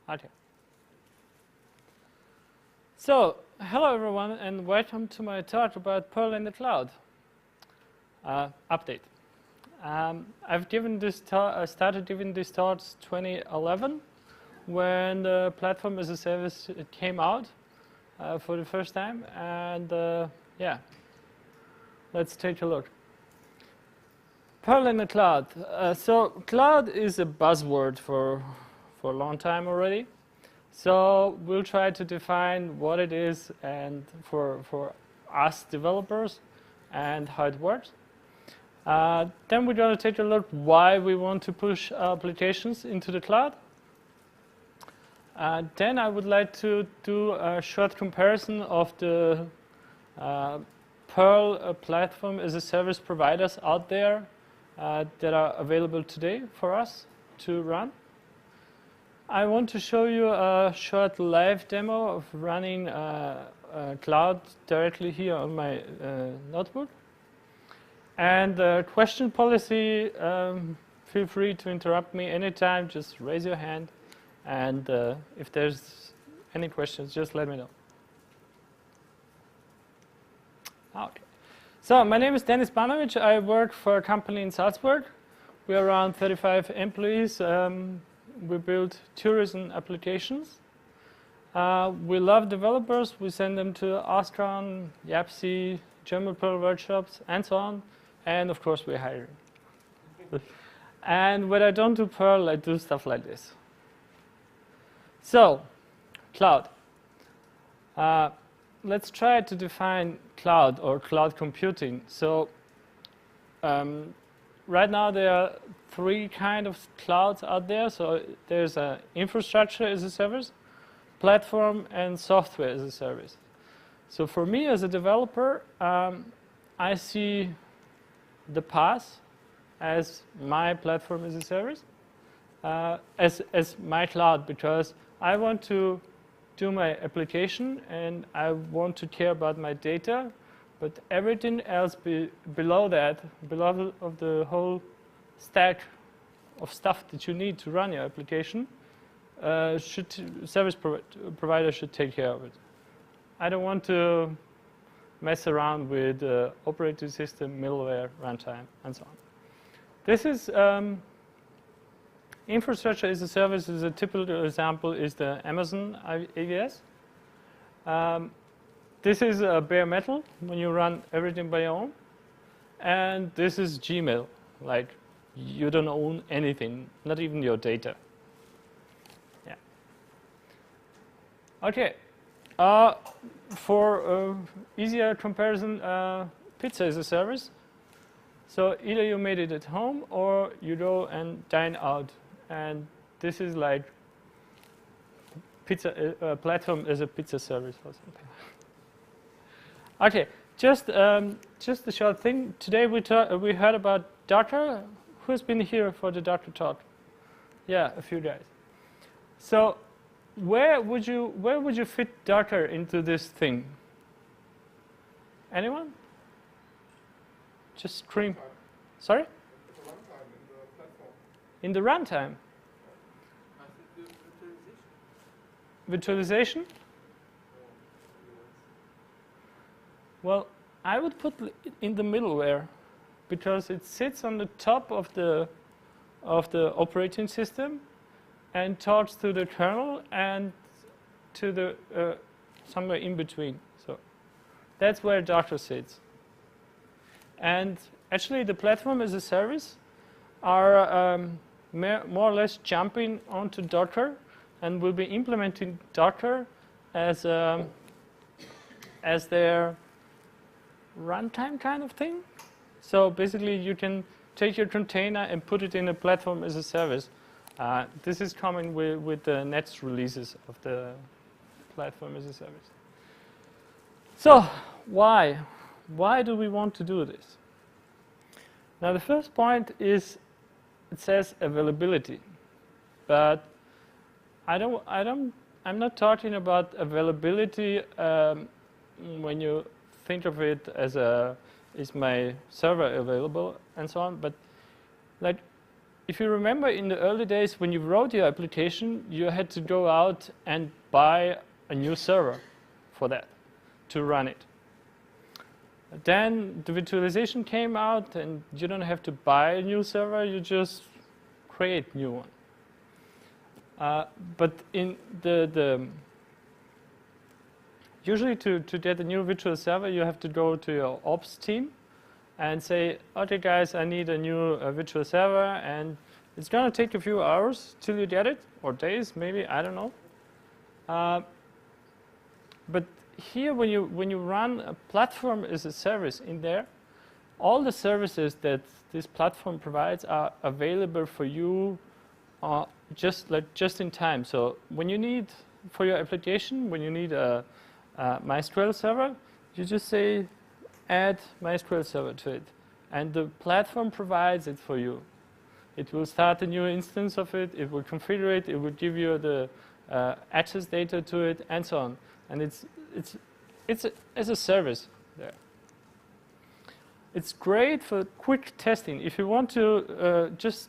Okay. So, hello everyone, and welcome to my talk about Perl in the cloud. Update. I've given this started giving these talks 2011, when the platform as a service came out for the first time, and yeah, let's take a look. Perl in the cloud. So cloud is a buzzword for a long time already. So we'll try to define what it is and for us developers and how it works. Then we're going to take a look why we want to push applications into the cloud. Then I would like to do a short comparison of the Perl platform as a service providers out there that are available today for us to run. I want to show you a short live demo of running cloud directly here on my notebook. And question policy, feel free to interrupt me anytime, just raise your hand. And if there's any questions, just let me know. Okay. So my name is Denis Banovic. I work for a company in Salzburg. We're around 35 employees. We build tourism applications. We love developers. We send them to Oscon, YAPC, German Perl workshops, and so on. And of course, we're hiring. And when I don't do Perl, I do stuff like this. So, cloud. Let's try to define cloud or cloud computing. So, right now there are three kinds of clouds out there. So there's an infrastructure as a service, platform, and software as a service. So for me as a developer, I see the PaaS as my platform as a service, as my cloud, because I want to do my application and I want to care about my data, but everything else below that, below of the whole stack of stuff that you need to run your application, service provider should take care of it. I don't want to mess around with operating system, middleware, runtime, and so on. This is infrastructure as a service. Is a typical example is the Amazon AWS. This is bare metal when you run everything by your own, and this is Gmail, like. You don't own anything, not even your data. Yeah. Okay. For easier comparison, pizza is a service. So either you made it at home or you go and dine out. And this is like pizza platform as a pizza service or something. Okay. Just a short thing. Today we heard about Docker. Who's been here for the Docker talk? Yeah, a few guys. So, where would you fit Docker into this thing? Anyone? Just scream. Sorry? In the runtime. Virtualization? Well, I would put it in the middleware, because it sits on the top of the operating system and talks to the kernel and to the somewhere in between. So that's where Docker sits. And actually, the platform as a service are more or less jumping onto Docker and will be implementing Docker as their runtime kind of thing. So basically, you can take your container and put it in a platform as a service. This is coming with the next releases of the platform as a service. So why? Why do we want to do this? Now the first point is it says availability, but I'm not talking about availability when you think of it as is my server available and so on, but like if you remember in the early days when you wrote your application, you had to go out and buy a new server for that to run it. Then the virtualization came out, and you don't have to buy a new server, you just create a new one. But in usually to get a new virtual server, you have to go to your ops team and say, okay guys, I need a new virtual server, and it's going to take a few hours till you get it, or days maybe, I don't know. But here when you run a platform as a service in there, all the services that this platform provides are available for you just in time. So when you need, for your application, when you need a MySQL server, you just say add MySQL server to it, and the platform provides it for you. It will start a new instance of it, it will configure it, it will give you the access data to it, and so on. And it's as a service there. It's great for quick testing. If you want to just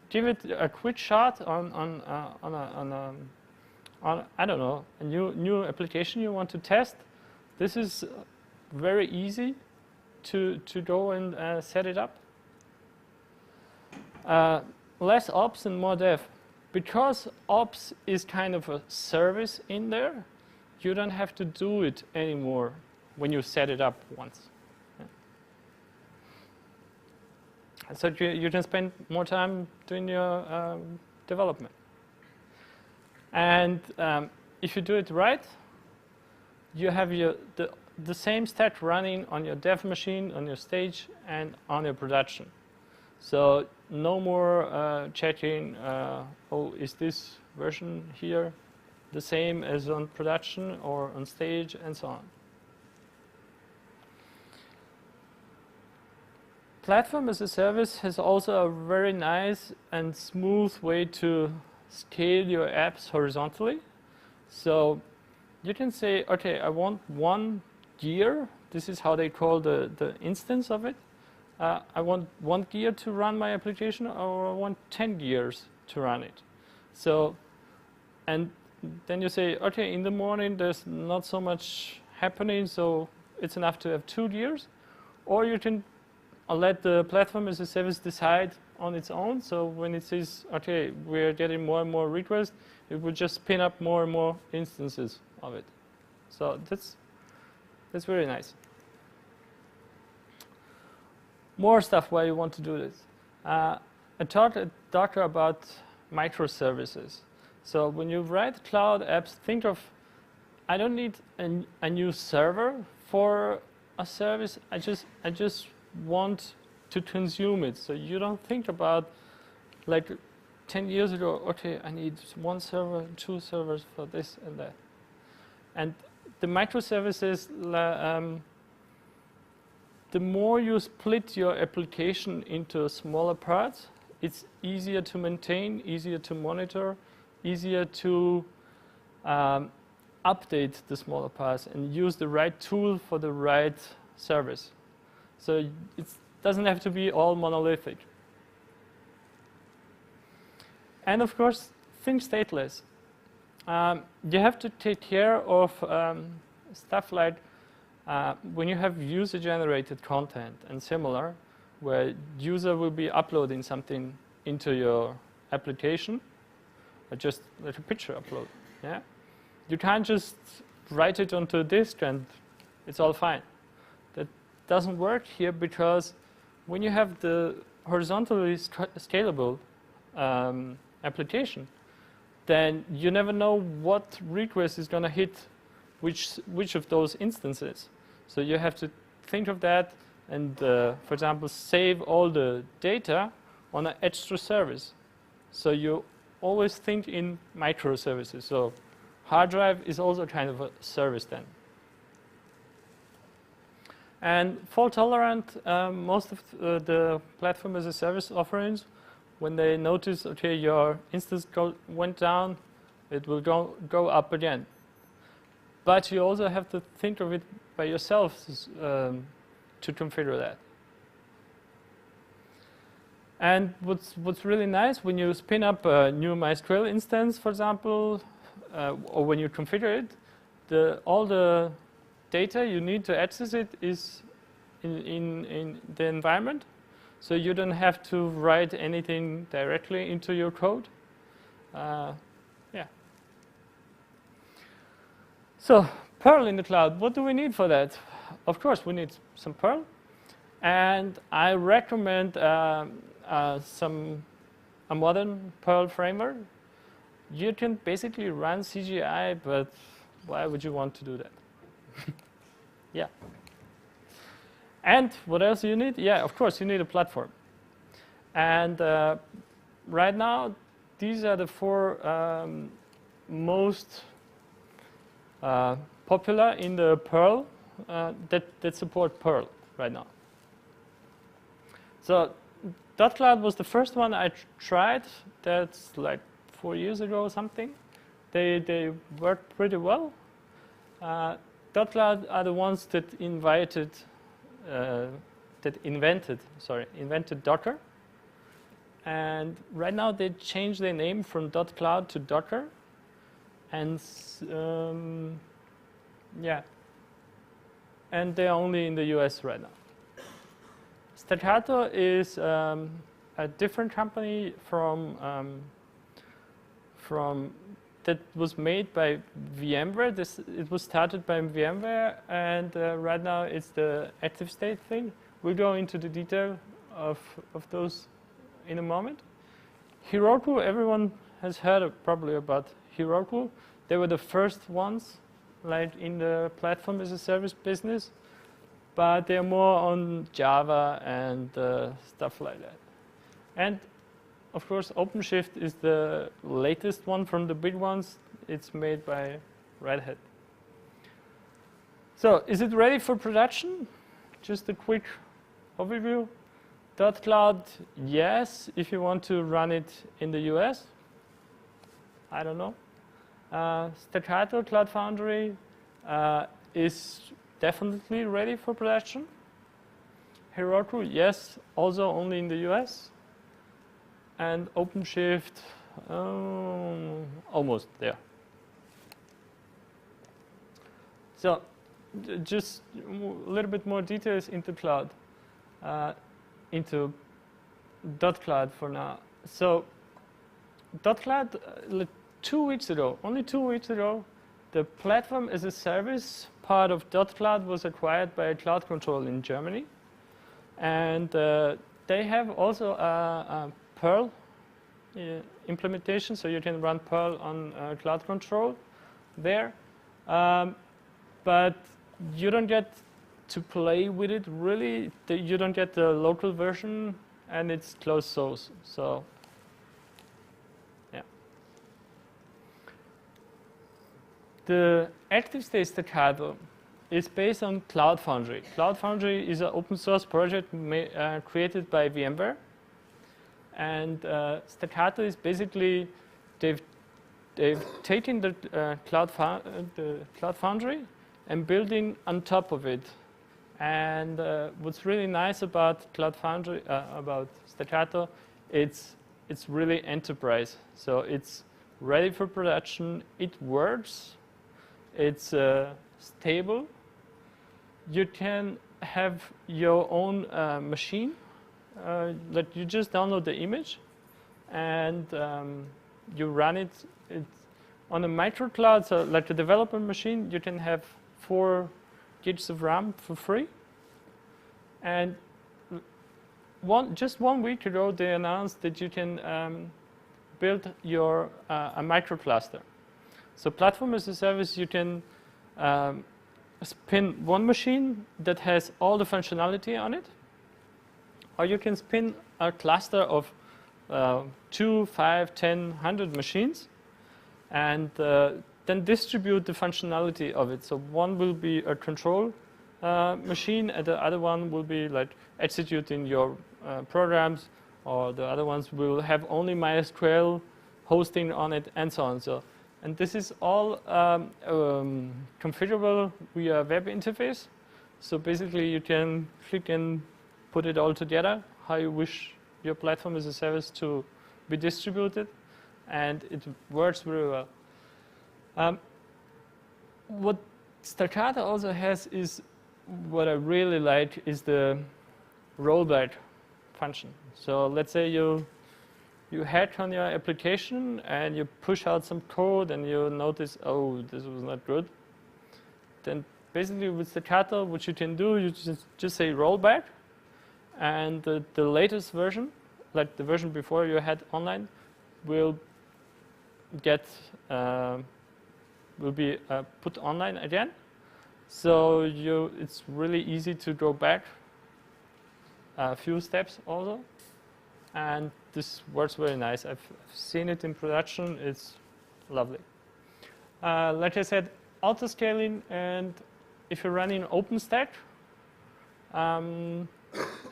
give it a quick shot on I don't know, a new application you want to test, this is very easy to go and set it up. Less ops and more dev. Because ops is kind of a service in there, you don't have to do it anymore when you set it up once. Yeah. So you can spend more time doing your development. And if you do it right, you have the same stack running on your dev machine, on your stage, and on your production. So no more checking, oh, is this version here the same as on production or on stage, and so on. Platform as a service has also a very nice and smooth way to scale your apps horizontally. So you can say, okay, I want 1 gear. This is how they call the instance of it. I want 1 gear to run my application, or I want 10 gears to run it. So, and then you say, okay, in the morning there's not so much happening, so it's enough to have 2 gears. Or you can let the platform as a service decide on its own. So when it says, okay, we're getting more and more requests, it will just spin up more and more instances of it. So that's very nice. More stuff why you want to do this. I talked at Docker about microservices. So when you write cloud apps, think of, I don't need a new server for a service. I just want to consume it. So you don't think about, like 10 years ago, okay, I need 1 server, 2 servers for this and that. And the microservices, the more you split your application into smaller parts, it's easier to maintain, easier to monitor, easier to update the smaller parts and use the right tool for the right service. So it doesn't have to be all monolithic. And of course, think stateless. You have to take care of stuff like when you have user-generated content and similar, where user will be uploading something into your application, or just like a picture upload. Yeah, you can't just write it onto a disk and it's all fine. That doesn't work here, because when you have the horizontally scalable application, then you never know what request is going to hit which of those instances. So you have to think of that and, for example, save all the data on an extra service. So you always think in microservices. So hard drive is also kind of a service then. And fault tolerant, most of the platform as a service offerings, when they notice, okay, your instance went down, it will go up again. But you also have to think of it by yourself to configure that. And what's really nice, when you spin up a new MySQL instance, for example, or when you configure it, all the data you need to access it is in the environment. So you don't have to write anything directly into your code. Yeah. So Perl in the cloud, what do we need for that? Of course, we need some Perl. And I recommend a modern Perl framework. You can basically run CGI, but why would you want to do that? Yeah. And what else do you need? Yeah, of course, you need a platform. And right now, these are the 4 most popular in the Perl that support Perl right now. So .cloud was the first one I tried. That's like 4 years ago or something. They worked pretty well. .cloud are the ones that invented Docker. And right now they changed their name from .cloud to Docker. And yeah. And they're only in the US right now. Staccato is a different company from that was made by VMware. It was started by VMware, and right now it's the active state thing. We'll go into the detail of those in a moment. Heroku, everyone has heard probably about Heroku. They were the first ones, like in the platform as a service business, but they're more on Java and stuff like that. And of course, OpenShift is the latest one from the big ones. It's made by Red Hat. So is it ready for production? Just a quick overview. .cloud, yes, if you want to run it in the US. I don't know. Staccato Cloud Foundry is definitely ready for production. Heroku, yes, also only in the US. And OpenShift, almost there. So just a little bit more details into cloud, into .cloud for now. So .cloud, 2 weeks ago, only 2 weeks ago, the platform as a service part of .cloud was acquired by Cloud Control in Germany. And they have also a Perl implementation, so you can run Perl on Cloud Control there. But you don't get to play with it really. You don't get the local version, and it's closed source. So, yeah. The active state Staccato is based on Cloud Foundry. Cloud Foundry is an open source project created by VMware. And Staccato is basically, they've taken the Cloud Foundry and building on top of it. And what's really nice about Cloud Foundry, about Staccato, it's really enterprise. So it's ready for production. It works. It's stable. You can have your own machine. Like you just download the image and you run it. It's on a microcloud, so like a developer machine, you can have 4 gigs of RAM for free. And just 1 week ago, they announced that you can build your a microcluster. So platform as a service, you can spin one machine that has all the functionality on it. Or you can spin a cluster of 2, 5, 10, 100 machines and then distribute the functionality of it. So one will be a control machine and the other one will be like executing your programs, or the other ones will have only MySQL hosting on it and so on. So, and this is all configurable via web interface. So basically you can click and put it all together how you wish your platform as a service to be distributed, and it works very well. What Staccato also has is what I really like is the rollback function. So let's say you hack on your application and you push out some code and you notice, oh, this was not good. Then basically with Staccato, what you can do, you just say rollback, and the latest version, like the version before you had online, will get will be put online again. So it's really easy to go back a few steps also, and this works very nice. I've seen it in production. It's lovely. Like I said, auto scaling, and if you're running OpenStack,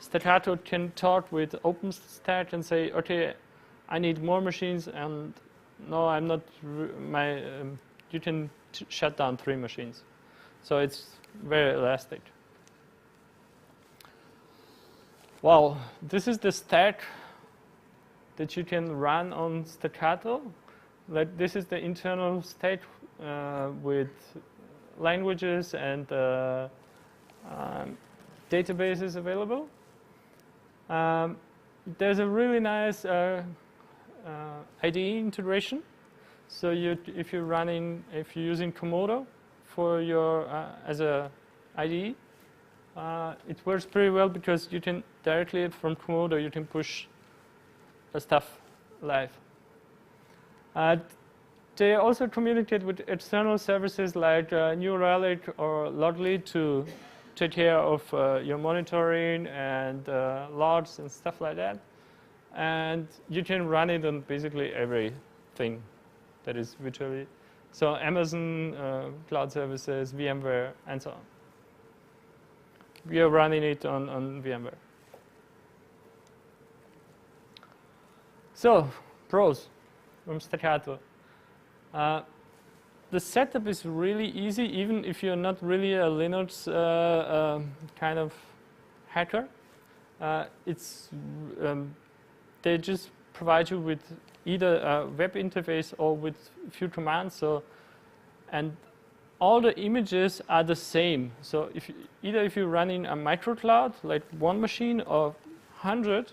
Staccato can talk with OpenStack and say, okay, I need more machines, and no, I'm not. You can shut down 3 machines, so it's very elastic. Wow, this is the stack that you can run on Staccato. Like this is the internal stack with languages and databases available. There's a really nice IDE integration. So if you're using Komodo for your as a IDE, it works pretty well because you can directly from Komodo you can push the stuff live. They also communicate with external services like New Relic or Logly to take care of your monitoring and logs and stuff like that. And you can run it on basically everything that is virtually. So Amazon, cloud services, VMware, and so on. We are running it on VMware. So, pros from Staccato. The setup is really easy, even if you're not really a Linux kind of hacker. They just provide you with either a web interface or with a few commands. And all the images are the same. So if you're running a microcloud, like one machine or 100,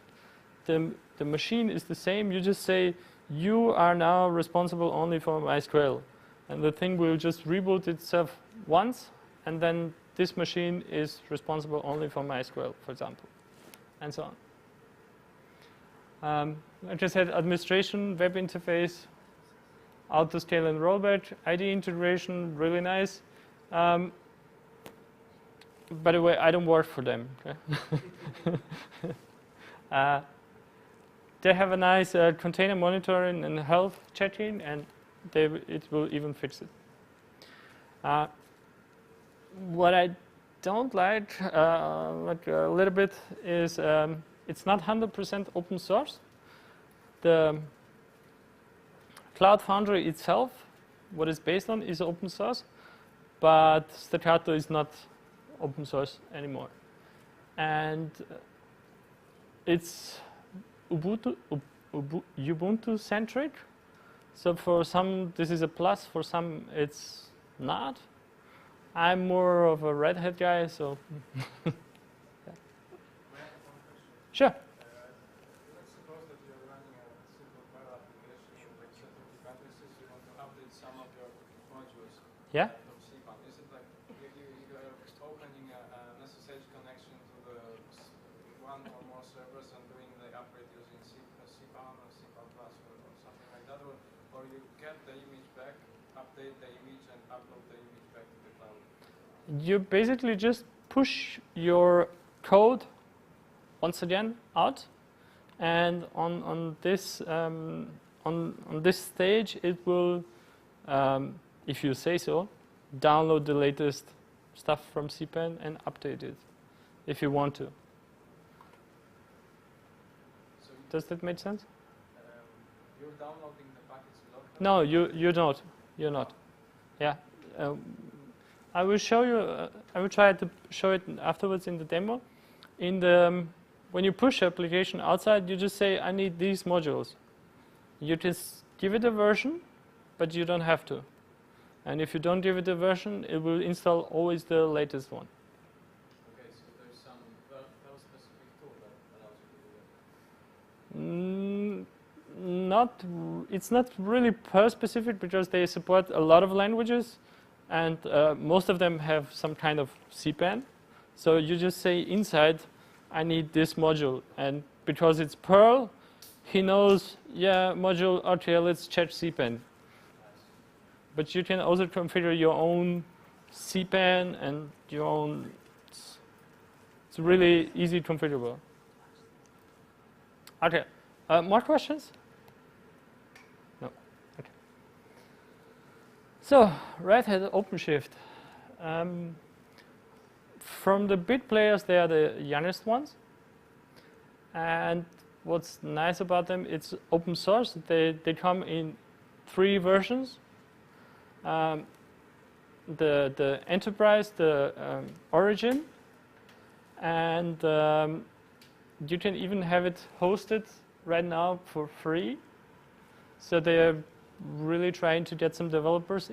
the machine is the same. You just say, you are now responsible only for MySQL. And the thing will just reboot itself once, and then this machine is responsible only for MySQL, for example, and so on. Like I said, administration, web interface, auto-scale and rollback, ID integration, really nice. By the way, I don't work for them. Okay? They have a nice container monitoring and health checking, and it will even fix it. What I don't like a little bit is it's not 100% open source. The Cloud Foundry itself, what it's based on, is open source, but Staccato is not open source anymore. And it's Ubuntu centric. So for some, this is a plus. For some, it's not. I'm more of a Red Hat guy, so. Yeah. Sure. Let's suppose that you're running a simple Perl application with certain dependencies. You want to update some of your modules. Yeah. From cPaaS. Is it like you are opening a SSH connection to the one or more servers and doing the upgrade using cPaaS or cPaaS Plus or something like that, or you get the image back, update the image, and upload the image back to the cloud? You basically just push your code once again out, and on this stage it will, if you say so, download the latest stuff from cPaaS and update it if you want to. So does that make sense? You're downloading the packets locally? No, you're not. You're not. Yeah. I will show you. I will try to show it afterwards in the demo. In the when you push application outside, you just say, I need these modules. You just give it a version, but you don't have to. And if you don't give it a version, it will install always the latest one. Okay, so there's some Perl specific tool that allows you to do that. It's not really Perl specific because they support a lot of languages, and most of them have some kind of cpan. So you just say inside, I need this module, and because it's Perl, he knows, yeah, module RTL, it's chat cpan. But you can also configure your own cpan and your own. It's really easy configurable. Okay, more questions? No. Okay. So Red Hat OpenShift. From the big players, they are the youngest ones. And what's nice about them, it's open source. They come in 3 versions. The enterprise, the origin, and you can even have it hosted right now for free. So they're really trying to get some developers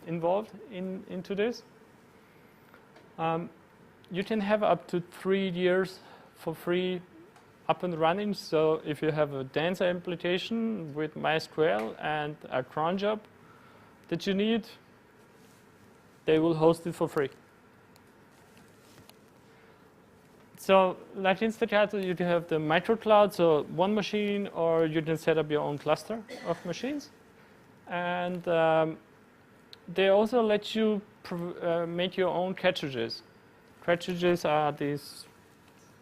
involved into this. You can have up to 3 years for free up and running. So if you have a Dancer implementation with MySQL and a cron job that you need, they will host it for free. So like in Staccato, you can have the microcloud, so one machine, or you can set up your own cluster of machines. And they also let you make your own cartridges. Cartridges are these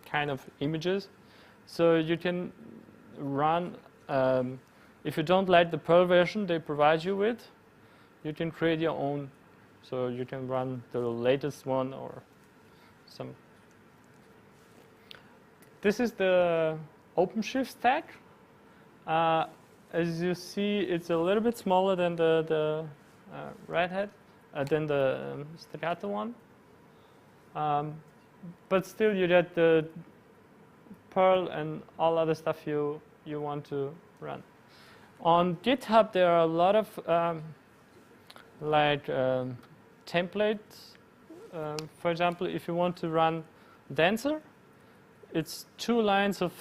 kind of images. So you can run, if you don't like the Perl version they provide you with, you can create your own. So you can run the latest one or some. This is the OpenShift stack. As you see, it's a little bit smaller than the Red Hat, than the Staccato one. But still, you get the Perl and all other stuff you want to run. On GitHub, there are a lot of templates. For example, if you want to run Dancer, it's 2 lines of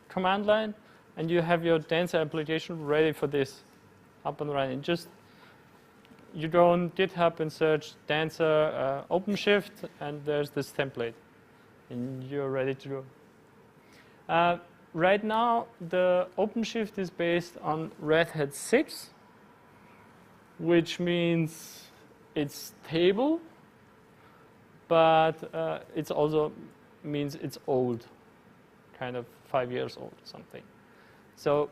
command line, and you have your Dancer application ready for this, up and running. Just you go on GitHub and search Dancer OpenShift, and there's this template, and you're ready to go. Right now, the OpenShift is based on Red Hat 6, which means it's stable, but it also means it's old, kind of 5 years old or something. So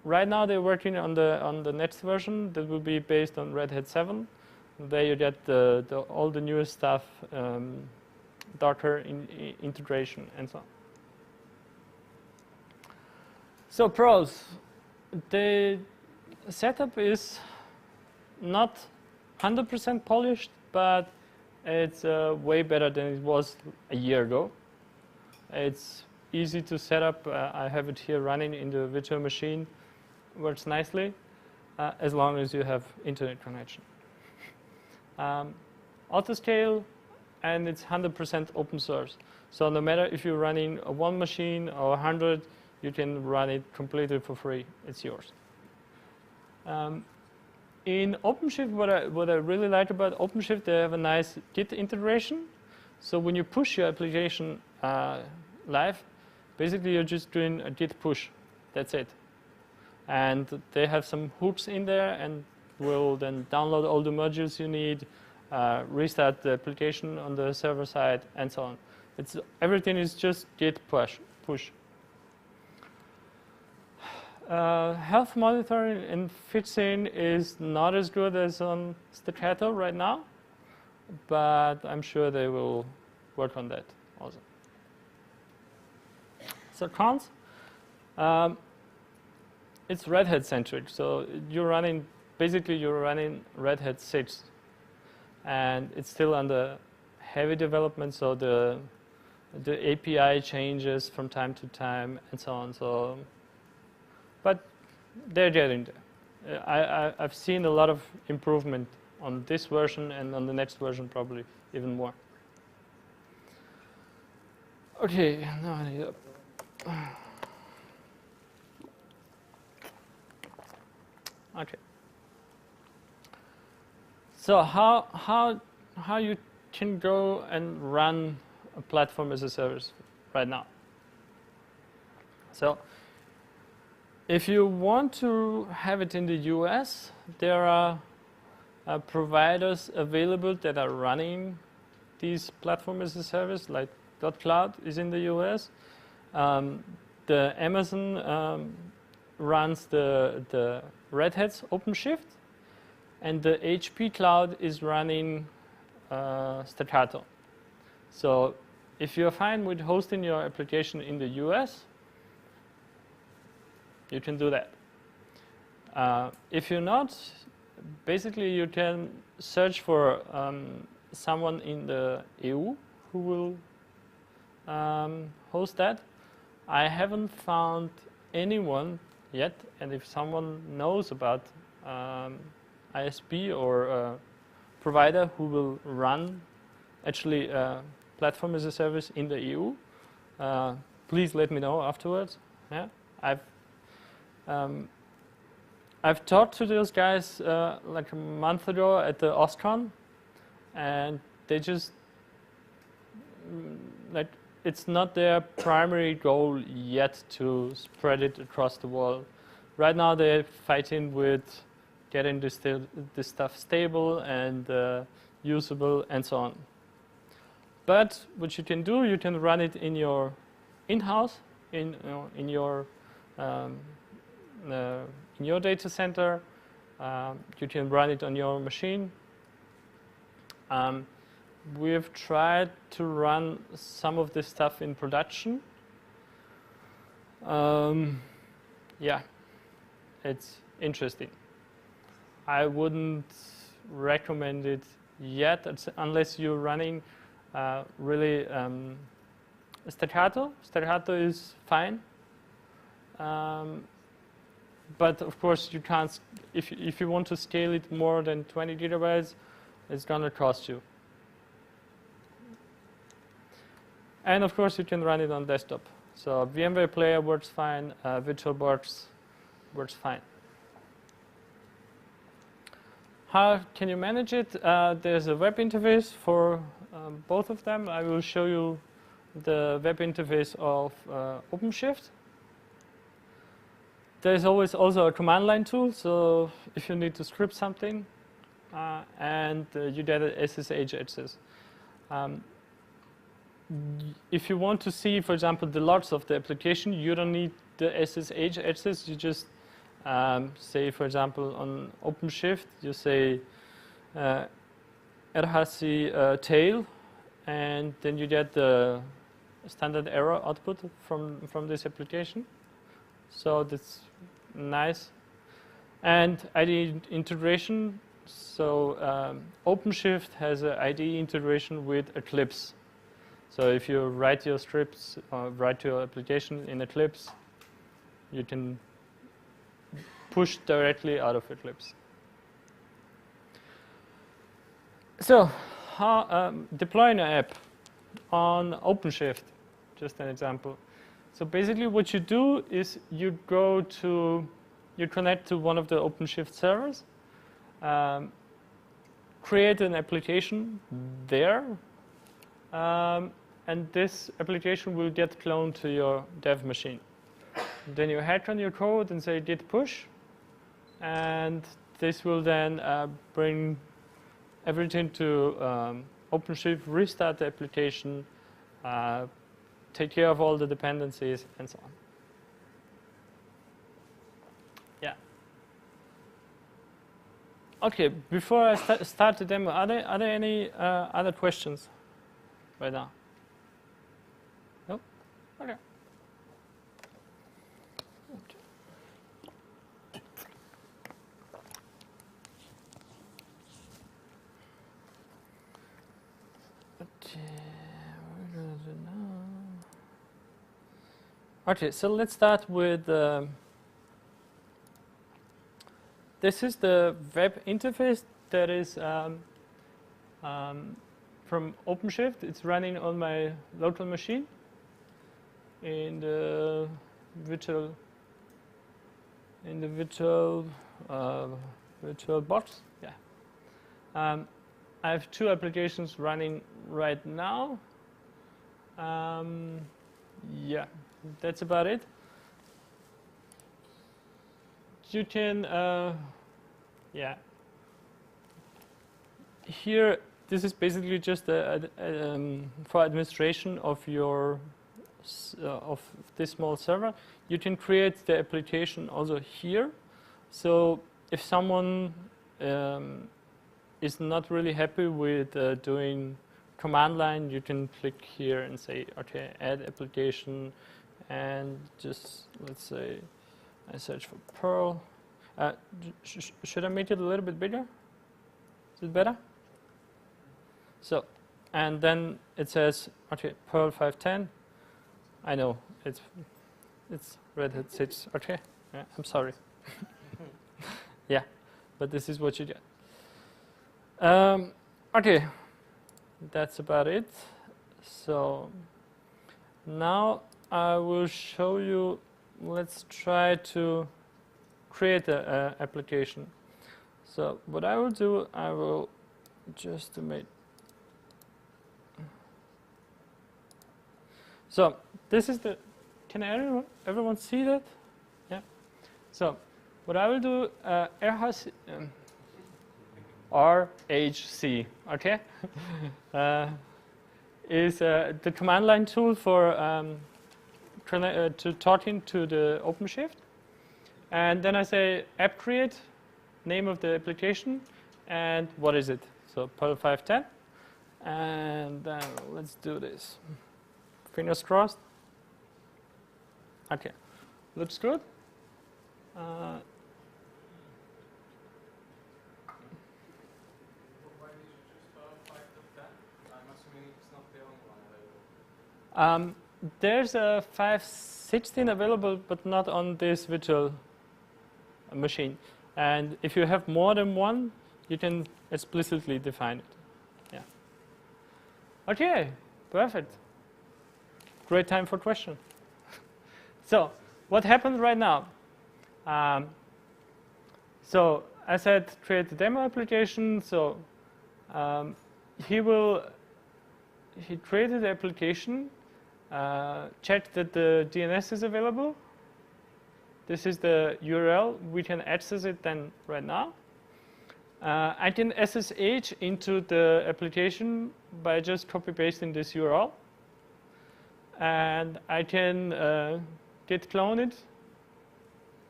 right now they're working on the next version that will be based on Red Hat 7. There you get all the newest stuff, Docker integration, and so on. So pros, the setup is not 100% polished, but it's way better than it was a year ago. It's easy to set up. I have it here running in the virtual machine. Works nicely, as long as you have internet connection. Autoscale, and it's 100% open source. So no matter if you're running a 1 machine or 100, you can run it completely for free. It's yours. In OpenShift, what I really like about OpenShift, they have a nice Git integration. So when you push your application live, basically you're just doing a Git push. That's it. And they have some hooks in there, and will then download all the modules you need, restart the application on the server side, and so on. Everything is just Git push. Health monitoring and fixing is not as good as on Staccato right now, but I'm sure they will work on that also. So cons, it's Red Hat centric. So you're running Red Hat 6, and it's still under heavy development. So the The API changes from time to time, and so on. So, but they're getting there. I've seen a lot of improvement on this version, and on the next version probably even more. Okay, now I need okay. So how you can go and run a platform as a service right now? So if you want to have it in the US, there are providers available that are running these platform as a service, like .cloud is in the US. The Amazon runs the Red Hat's OpenShift, and the HP Cloud is running Staccato. So if you're fine with hosting your application in the US, you can do that. If you're not, basically you can search for someone in the EU who will host that. I haven't found anyone yet, and if someone knows about ISP or provider who will run actually platform as a service in the EU, please let me know afterwards. Yeah, I've talked to those guys like a month ago at the OSCON, and they just like it's not their primary goal yet to spread it across the world. Right now they're fighting with getting this stuff stable and usable and so on. But what you can do, you can run it in your in-house, in your data center. You can run it on your machine. We've tried to run some of this stuff in production. Yeah, it's interesting. I wouldn't recommend it yet unless you're running really Staccato. Staccato is fine. But of course you can't, if you want to scale it more than 20 gigabytes, it's gonna cost you. And of course you can run it on desktop. So VMware Player works fine, VirtualBox works fine. How can you manage it? There's a web interface for both of them. I will show you the web interface of OpenShift. There's always also a command line tool, so if you need to script something, and you get an SSH access. If you want to see, for example, the logs of the application, you don't need the SSH access. You just say, for example, on OpenShift, you say RHC tail, and then you get the standard error output from this application. So that's nice. And IDE integration. So OpenShift has an IDE integration with Eclipse. So if you write your scripts or write your application in Eclipse, you can push directly out of Eclipse. So how deploying an app on OpenShift, just an example. So basically what you do is you connect to one of the OpenShift servers, create an application there, and this application will get cloned to your dev machine. Then you hack on your code and say git push, and this will then bring everything to OpenShift, restart the application, take care of all the dependencies, and so on. Yeah. Okay, before I start the demo, are there any other questions right now? No? Okay. Okay, we're gonna do now. Okay, so let's start with. This is the web interface that is from OpenShift. It's running on my local machine in the virtual box. Yeah. I have two applications running right now. Yeah, that's about it. You can, yeah. Here, this is basically just for administration of your of this small server. You can create the application also here. So if someone is not really happy with doing command line, you can click here and say, okay, add application, and just let's say I search for Perl. Should I make it a little bit bigger? Is it better? So, and then it says, okay, Perl 510. I know it's Red Hat 6. Okay, yeah, I'm sorry. Yeah, but this is what you get. Okay, that's about it. So now I will show you. Let's try to create an application. So what I will do, I will just make. So this is the. Can everyone see that? Yeah. So what I will do, RHC, okay, is the command line tool for to talking to the OpenShift, and then I say app create, name of the application, and what is it? So Perl 510, and then let's do this. Fingers crossed. Okay, looks good. Why did you choose 5.10? I'm assuming it's not the only one available. There's a 5.16 available, but not on this virtual machine. And if you have more than one, you can explicitly define it. Yeah. Okay, perfect. Great time for question. So, what happens right now? So, I said create the demo application. So, he created the application, checked that the DNS is available. This is the URL. We can access it then right now. I can SSH into the application by just copy pasting this URL. And I can git clone it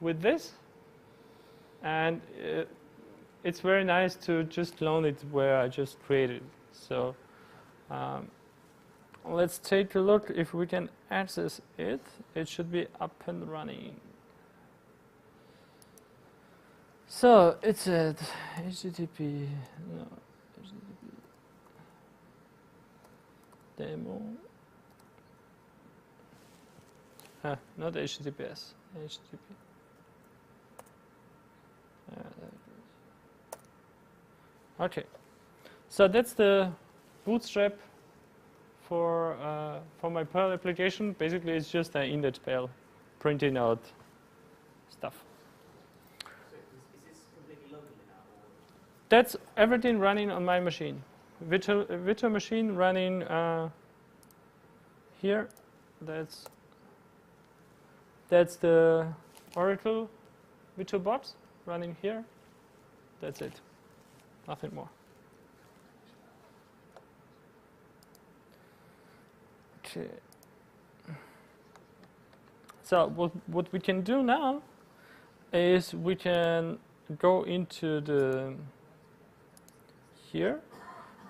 with this. And it's very nice to just clone it where I just created. So let's take a look if we can access it. It should be up and running. So it's at HTTP, no, HTTP demo. Not HTTPS, HTTP. Okay, so that's the bootstrap for my Perl application. Basically, it's just an index file printing out stuff. So is this completely locally now? Or? That's everything running on my machine. Virtual machine running here. That's the Oracle VirtualBox running here. That's it. Nothing more. Okay. So what we can do now is we can go into the here,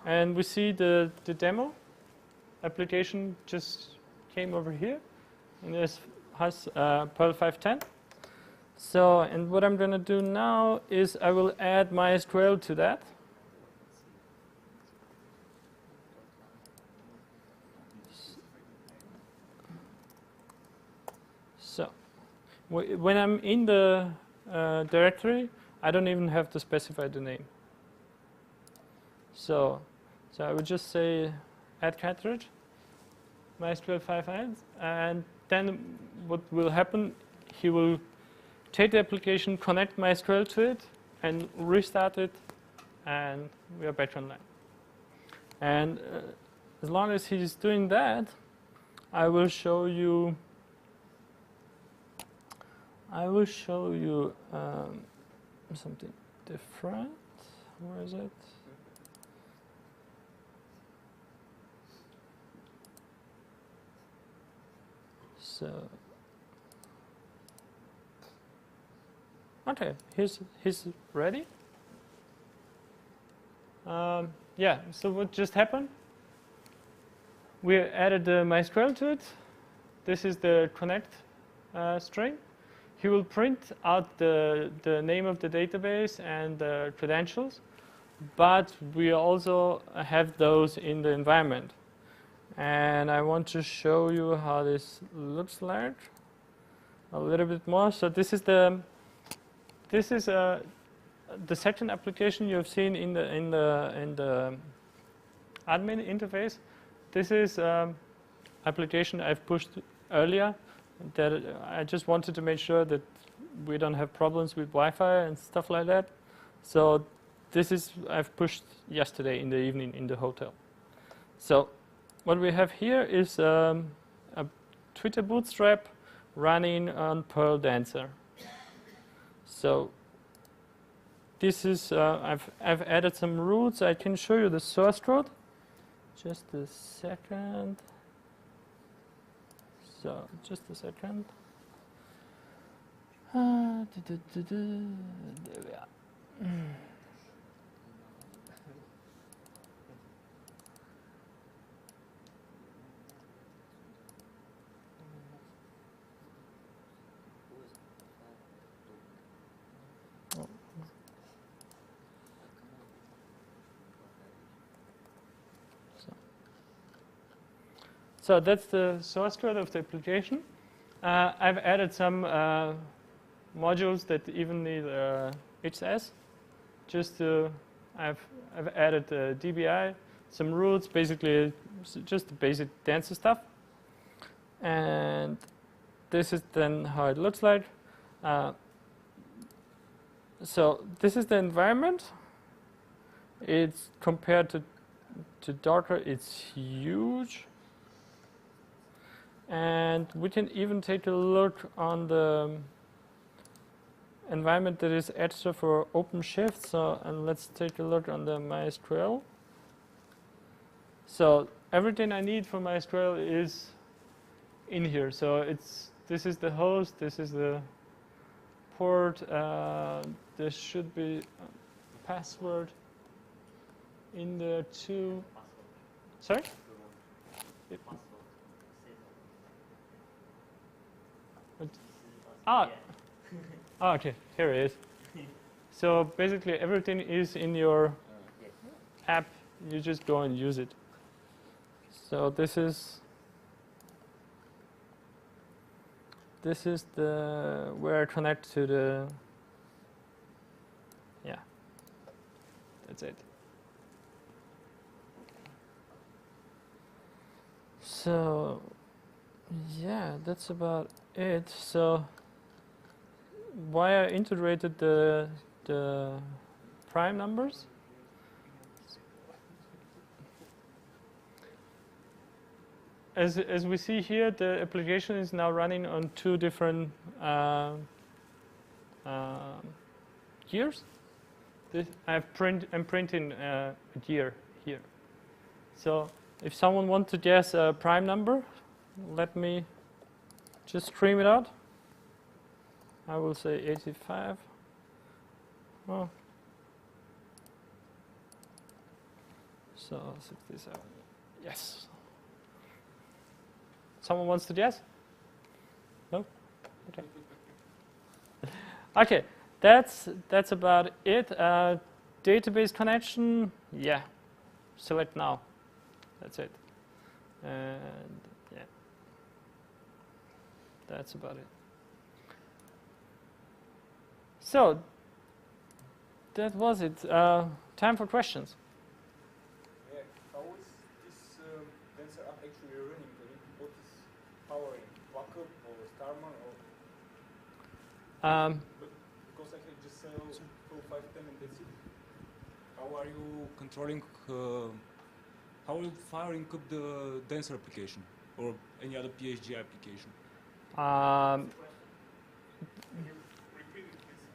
and we see the demo application just came over here, and this has Perl 510. So, and what I'm going to do now is I will add MySQL to that. When I'm in the directory, I don't even have to specify the name. So I would just say add cartridge, MySQL 5.1, and then what will happen, he will take the application, connect MySQL to it, and restart it, and we are back online. And as long as he's doing that, I will show you something different. Where is it? So, okay, he's ready. Yeah, so what just happened? We added the MySQL to it. This is the connect string. He will print out the name of the database and the credentials, but we also have those in the environment. And I want to show you how this looks like a little bit more. So this is the second application you have seen in the admin interface. This is application I've pushed earlier. That I just wanted to make sure that we don't have problems with Wi-Fi and stuff like that. So this is I've pushed yesterday in the evening in the hotel. So what we have here is a Twitter bootstrap running on Perl Dancer. So this is I've added some roots. I can show you the source code. Just a second. So just a second. There we are. So that's the source code of the application. I've added some modules that even need HSS. I've added DBI, some roots, basically just the basic Dancer stuff. And this is then how it looks like. So this is the environment. It's compared to Docker, it's huge. And we can even take a look on the environment that is extra for OpenShift. So, and let's take a look on the MySQL. So everything I need for MySQL is in here. So this is the host, this is the port, there should be a password in there too. Sorry? Oh, okay, here it is. So basically everything is in your app, you just go and use it. So this is the where I connect to the, yeah, that's it. So yeah, that's about it. So why I integrated the prime numbers? As we see here, the application is now running on two different gears. I'm printing a gear here. So if someone wants to guess a prime number, let me just scream it out. I will say 85. Oh. So 67. Yes. Someone wants to guess? No? Okay. Okay, that's about it. Database connection, yeah. Select now. That's it. And yeah. That's about it. So that was it. Time for questions. Yeah, how is this Dancer app actually running? What is powering? Backup or Starman or? Because I can just sell full 510 and that's it. How are you controlling? How are you firing up the Dancer application or any other PHG application?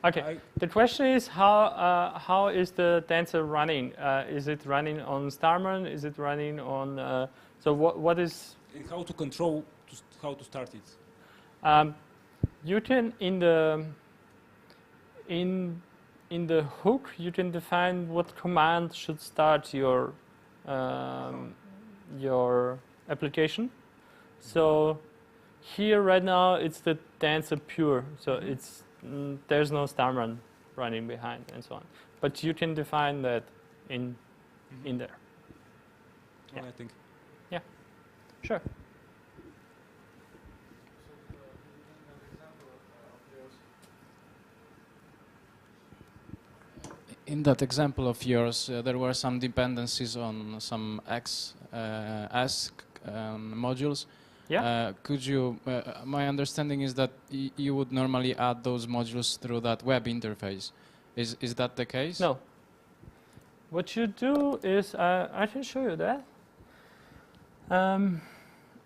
Okay. The question is how is the Dancer running? Is it running on Starman? Is it running on? So what is? And how to control? How to start it? You can in the hook you can define what command should start your application. So here right now it's the Dancer pure. So it's there's no Starman running behind and so on. But you can define that in there. Yeah. I think. Yeah. Sure. In that example of yours, there were some dependencies on some ask modules. Yeah. Could you? My understanding is that you would normally add those modules through that web interface. Is that the case? No. What you do is I can show you that.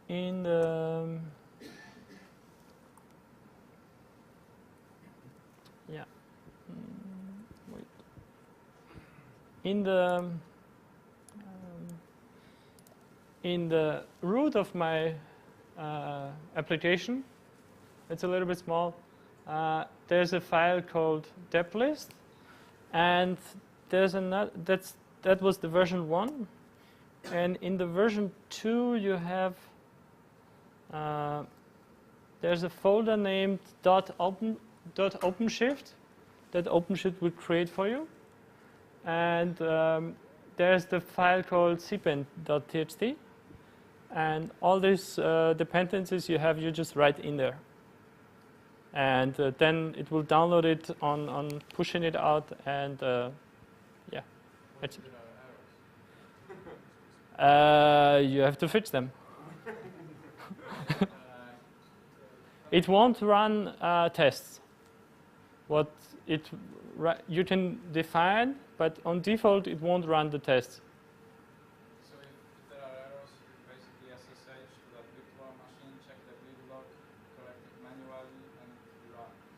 In the yeah. Wait. In the root of my application, it's a little bit small. There's a file called deplist, and there's another. That was the version 1, and in the version 2 you have. There's a folder named .openshift that OpenShift will create for you, and there's the file called cpan.txt. And all these dependencies you just write in there. And then it will download it on pushing it out, and yeah. That's you have to fix them. It won't run tests. You can define, but on default it won't run the tests.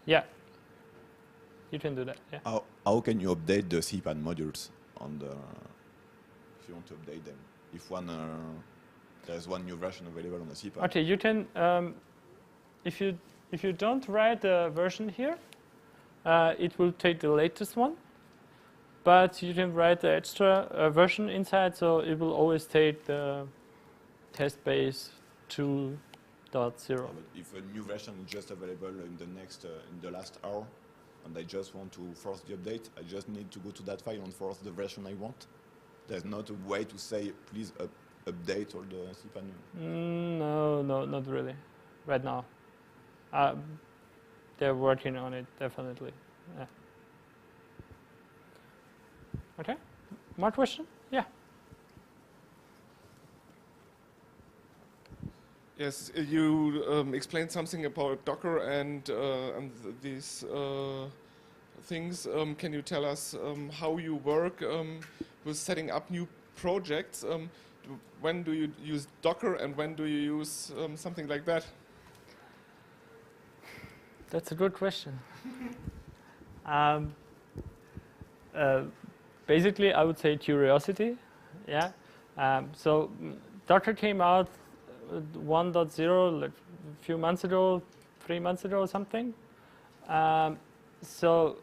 Yeah, you can do that. Yeah. How can you update the cpan modules on the if you want to update them? If there's one new version available on the cpan. Okay, you can if you don't write the version here, it will take the latest one. But you can write the extra version inside, so it will always take the test base 2.0. Yeah, if a new version is just available in the last hour, and I just want to force the update, I just need to go to that file and force the version I want. There's not a way to say please update all the cpan. No, not really. Right now, they're working on it definitely. Yeah. Okay. More question? Yeah. Yes, you explained something about Docker and these things. Can you tell us how you work with setting up new projects? When do you use Docker and when do you use something like that? That's a good question. Basically, I would say curiosity. Yeah. So Docker came out 1.0 like a few months ago, 3 months ago or something. So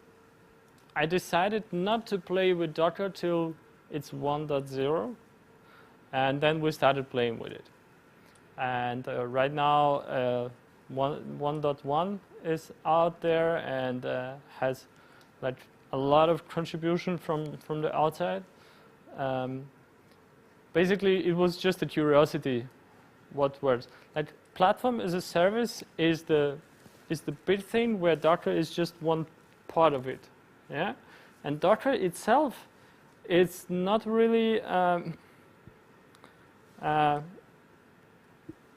I decided not to play with Docker till it's 1.0, and then we started playing with it. And right now 1.1 is out there and has like a lot of contribution from the outside. Basically, it was just a curiosity. What works? Like platform as a service is the big thing where Docker is just one part of it. Yeah, and Docker itself, it's not really.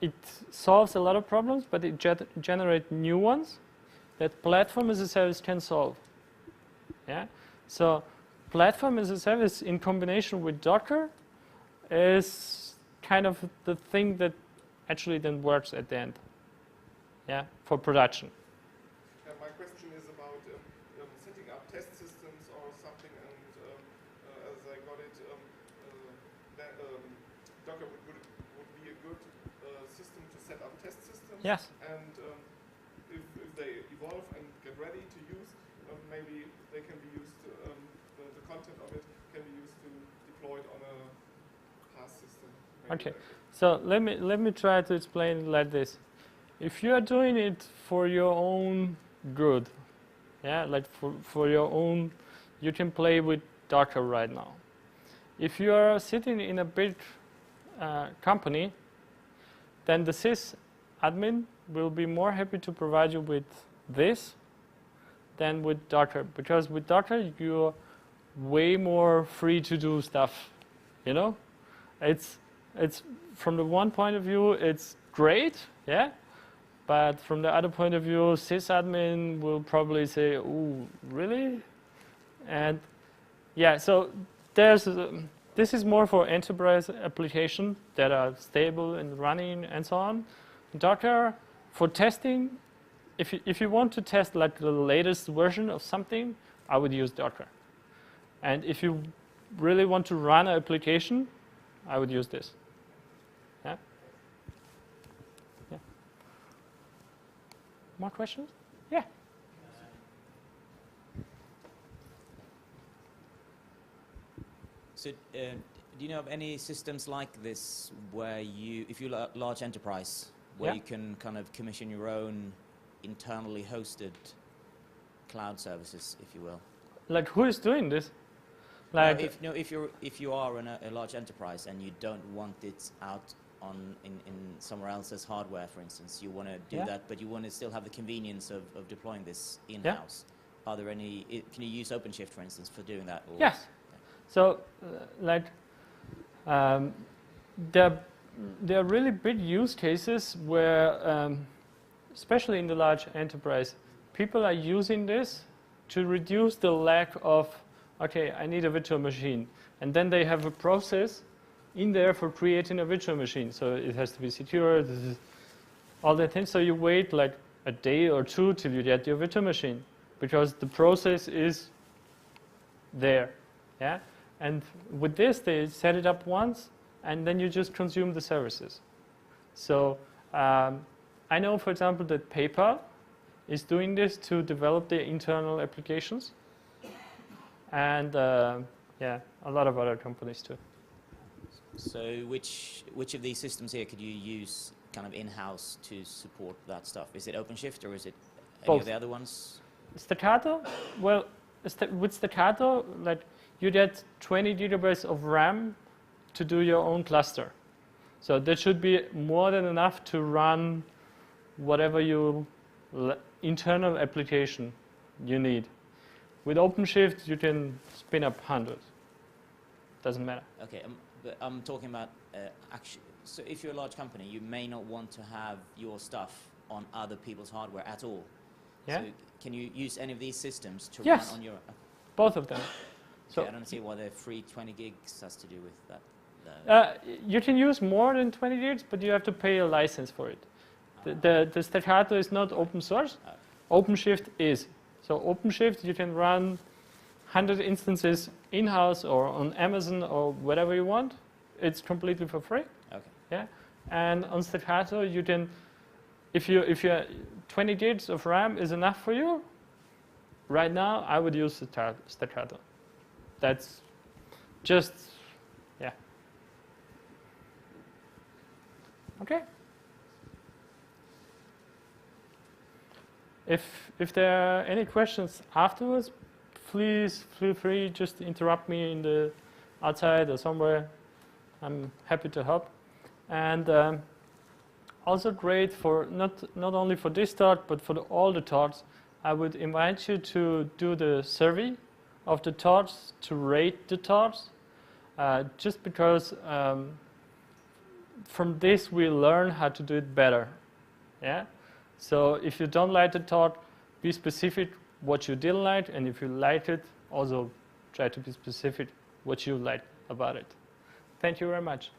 It solves a lot of problems, but it generates new ones that platform as a service can solve. Yeah, so platform as a service in combination with Docker is kind of the thing that actually then works at the end. Yeah, for production. My question is about setting up test systems or something, and as I got it, Docker would be a good system to set up test systems. Yes. And if they evolve and get ready to use, maybe they can be used. The content of it can be used to deploy it on a PaaS system. Okay. So let me try to explain it like this. If you are doing it for your own good, yeah, like for your own, you can play with Docker right now. If you are sitting in a big company, then the sysadmin will be more happy to provide you with this than with Docker, because with Docker you're way more free to do stuff. You know, it's from the one point of view it's great, yeah. But from the other point of view, sysadmin will probably say, "Ooh, really?" And yeah, so there's this is more for enterprise applications that are stable and running and so on. Docker for testing, if you want to test like the latest version of something, I would use Docker. And if you really want to run an application, I would use this. Yeah. Yeah. More questions? Yeah. So, do you know of any systems like this where you, if you're a large enterprise, where you can kind of commission your own internally hosted cloud services, if you will? Like who is doing this? Like if you are in a large enterprise and you don't want it out in somewhere else's hardware, for instance, you want to do that, but you want to still have the convenience of deploying this in-house. Are there any? Can you use OpenShift, for instance, for doing that? Or yes. So, like, there are really big use cases where, especially in the large enterprise, people are using this to reduce the lack of, okay, I need a virtual machine. And then they have a process in there for creating a virtual machine. So it has to be secure, this is all that things. So you wait like a day or two till you get your virtual machine, because the process is there. Yeah. And with this, they set it up once, and then you just consume the services. So I know, for example, that PayPal is doing this to develop their internal applications. And yeah, a lot of other companies too. So which of these systems here could you use kind of in-house to support that stuff? Is it OpenShift or is it any of the other ones? Staccato? Well, with Staccato, like, you get 20 gigabytes of RAM to do your own cluster. So that should be more than enough to run whatever your internal application you need. With OpenShift, you can spin up hundreds. Doesn't matter. Okay, but I'm talking about actually. So if you're a large company, you may not want to have your stuff on other people's hardware at all. Yeah. So can you use any of these systems to Yes. run on your? Both of them. Okay, So I don't see why the free 20 gigs has to do with that. you can use more than 20 gigs, but you have to pay a license for it. The Staccato is not open source. OpenShift is. So OpenShift, you can run 100 instances in-house or on Amazon or whatever you want. It's completely for free. Okay. Yeah. And on Staccato, you can, if you 20 gigs of RAM is enough for you, right now I would use Staccato. That's just, yeah. Okay. If there are any questions afterwards, please feel free just to interrupt me in the outside or somewhere. I'm happy to help. And also great for not only for this talk, but for all the talks. I would invite you to do the survey of the thoughts, to rate the thoughts, just because from this we learn how to do it better. Yeah. So if you don't like the thought, be specific what you didn't like, and if you liked it, also try to be specific what you liked about it. Thank you very much.